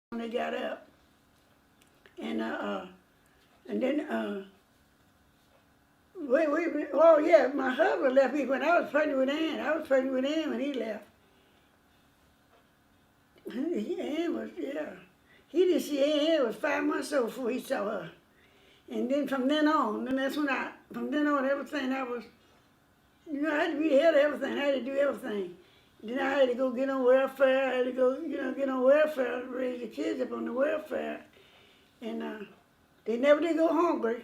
when they got up. And then oh yeah, my husband left me when I was pregnant with Ann. I was pregnant with Ann when he left. Ann was, yeah. He didn't see Ann. Ann was 5 months old before he saw her. And then from then on, from then on, everything I was, I had to be the head of everything. I had to do everything. Then I had to go get on welfare. I had to go, get on welfare, raise the kids up on the welfare. And they never did go hungry.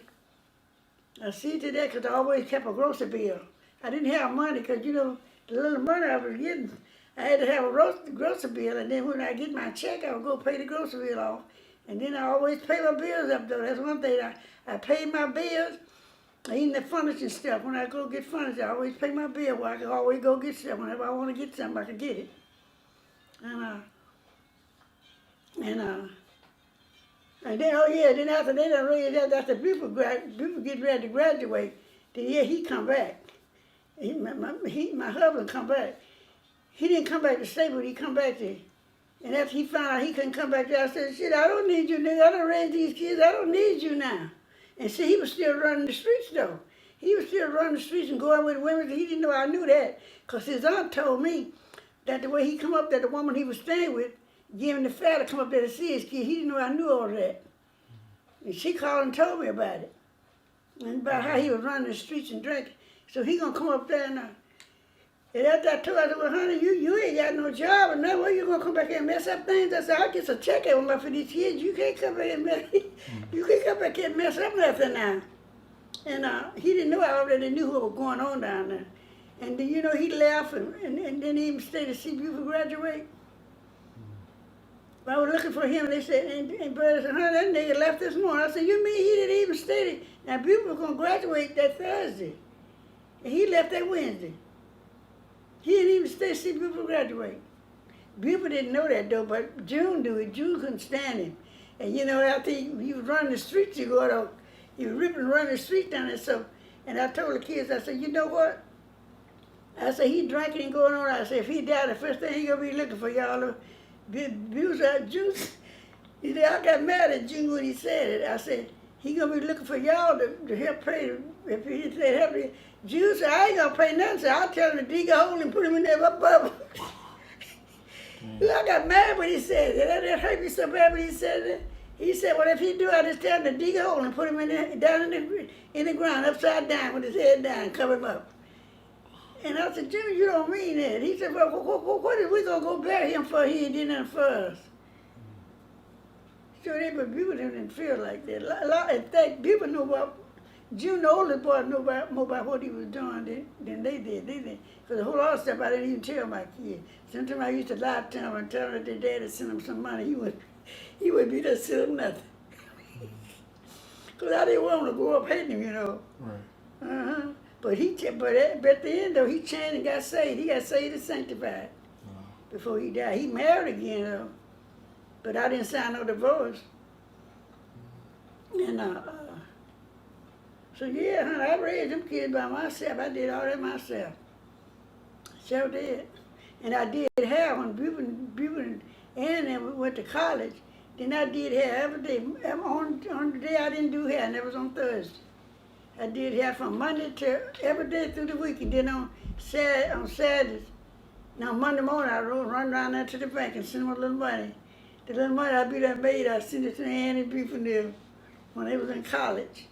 I see to that because I always kept a grocery bill. I didn't have money because, the little money I was getting, I had to have a grocery bill. And then when I get my check, I would go pay the grocery bill off. And then I always pay my bills up, though. That's one thing. I paid my bills. Even the furniture stuff. When I go get furniture, I always pay my bill where I can always go get stuff. Whenever I want to get something, I can get it. And then, then after that, after people get ready to graduate, then he come back. My husband come back. He didn't come back to stay, but he come back there. And after he found out he couldn't come back there, I said, shit, I don't need you, nigga. I done raised these kids. I don't need you now. And see, he was still running the streets, though. He was still running the streets and going with women. He didn't know I knew that. Because his aunt told me that the way he come up there, the woman he was staying with, gave him the fare to come up there to see his kid. He didn't know I knew all that. And she called and told me about it. And about how he was running the streets and drinking. So he gonna come up there and after I told her, I said, well, honey, you ain't got no job, and now where you gonna come back here and mess up things? I said, I'll get a check every month for these kids. You can't come back and mess up nothing now. And he didn't know I already knew what was going on down there. And then, he left and then he even stayed to see people graduate. I was looking for him, and they said, and brother said, honey, that nigga left this morning. I said, you mean he didn't even stay there? Now, people were going to graduate that Thursday, and he left that Wednesday. He didn't even stay to see people graduate. People didn't know that, though, but June knew it. June couldn't stand him. And, after he was running the streets, he was ripping and running the streets down there. So, and I told the kids, I said, you know what? I said, he drinking and going on. I said, if he died, the first thing he going to be looking for y'all abuse out juice. He said, I got mad at June when he said it. I said, he gonna be looking for y'all to help pay. If he said help me, June said, I ain't gonna pay nothing. So I'll tell him to dig a hole and put him in there bubble. I got mad when he said it. That hurt me so bad when he said it. He said, well, if he do, I just tell him to dig a hole and put him down in the ground, upside down, with his head down, cover him up. And I said, Jimmy, you don't mean that. He said, well, what are we going to go bury him for? He ain't did nothing for us. So but people didn't feel like that. In fact, people knew about, June, the oldest boy, knew more about what he was doing than they did. Because a whole lot of stuff I didn't even tell my kids. Sometimes I used to lie to them and tell them that their daddy sent them some money. He would be there send them nothing. Because I didn't want him to grow up hating him, Right. But at the end, though, he changed and got saved. He got saved and sanctified before he died. He married again, though. But I didn't sign no divorce. And so, yeah, honey, I raised them kids by myself. I did all that myself. Sure did. And I did hair when Beuben and them went to college. Then I did hair every day. On the day I didn't do hair, and that was on Thursday. I did hair from Monday to every day through the week. And then on Saturdays, now Monday morning, I run around there to the bank and send them a little money. The little money I be that made, I sent it to Annie B from them when they was in college.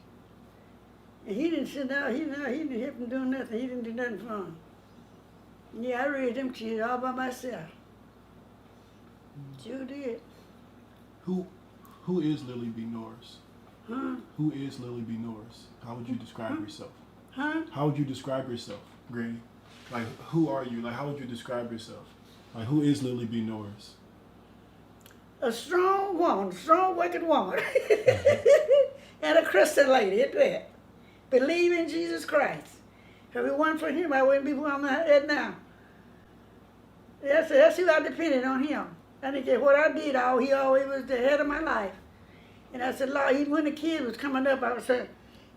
And he didn't sit down, he didn't help them do nothing. He didn't do nothing for them. Yeah, I raised them kids all by myself. Sure did. Who is Lily B. Norris? Huh? Who is Lily B. Norris? How would you describe yourself? Huh? How would you describe yourself, Granny? Like, who are you? Like, how would you describe yourself? Like, who is Lily B. Norris? A strong woman, a strong wicked woman. And a Christian lady at that. Believe in Jesus Christ. If it wasn't for him, I wouldn't be where I'm at now. That's who I depended on, him. I didn't care what I did, he always was the head of my life. And I said, Lord, even when the kid was coming up, I was saying,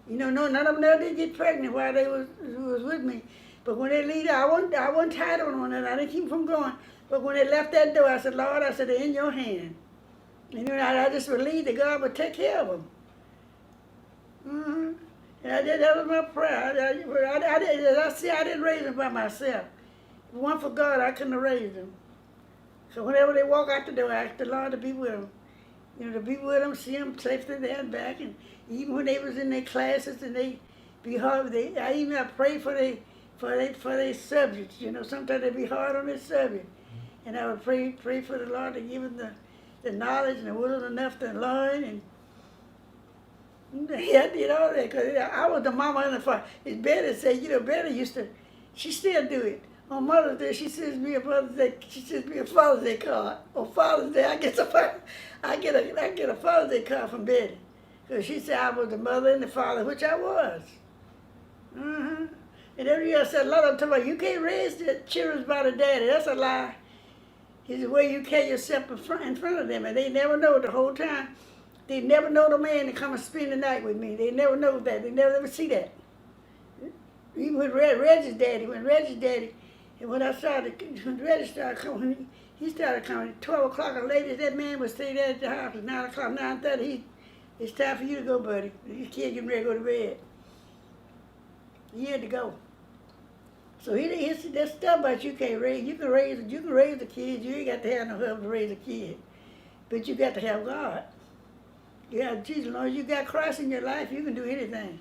no, none of them ever did get pregnant while they was with me. But when they leave, I wasn't tied on that. I didn't keep them from going. But when they left that door, I said, Lord, they're in your hand. And I just believed that God would take care of them. And that was my prayer. I didn't raise them by myself. If it weren't for God, I couldn't have raised them. So whenever they walk out the door, I ask the Lord to be with them. To be with them, see them safely there and back. And even when they was in their classes and they be hard, I pray for their subjects. Sometimes they be hard on their subject. And I would pray for the Lord to give them the knowledge and the wisdom enough to learn. And yeah, I did all that because I was the mama and the father. As Betty said, Betty used to, she still do it. On Mother's Day, she sends me a Mother's Day, she sends me a Father's Day card. On Father's Day, I get a Father's Day card from Betty. Because she said I was the mother and the father, which I was. And every year I said, a lot of them talk about, you can't raise the children by the daddy. That's a lie. It's the way you carry yourself in front of them. And they never know the whole time. They never know the man to come and spend the night with me. They never know that. They never ever see that. Even with Reggie's daddy, and when Reggie started coming, he started coming at 12 o'clock or later, that man would stay there at the house at 9 o'clock, 9:30. It's time for you to go, buddy. Your kid getting ready to go to bed. He had to go. So he said, that stuff about you can't raise. You can raise the kids. You ain't got to have no help to raise a kid. But you got to have God. Yeah, Jesus, as long as you got Christ in your life, you can do anything.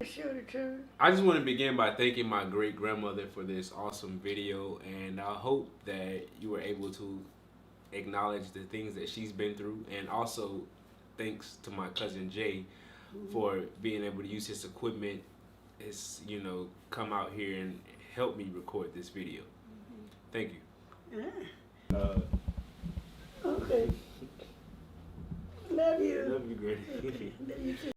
Sure the truth. I just want to begin by thanking my great-grandmother for this awesome video, and I hope that you were able to acknowledge the things that she's been through, and also thanks to my cousin Jay for being able to use his equipment, come out here and help me record this video. Thank you. Okay. Love you. Love you, Granny. Love you too.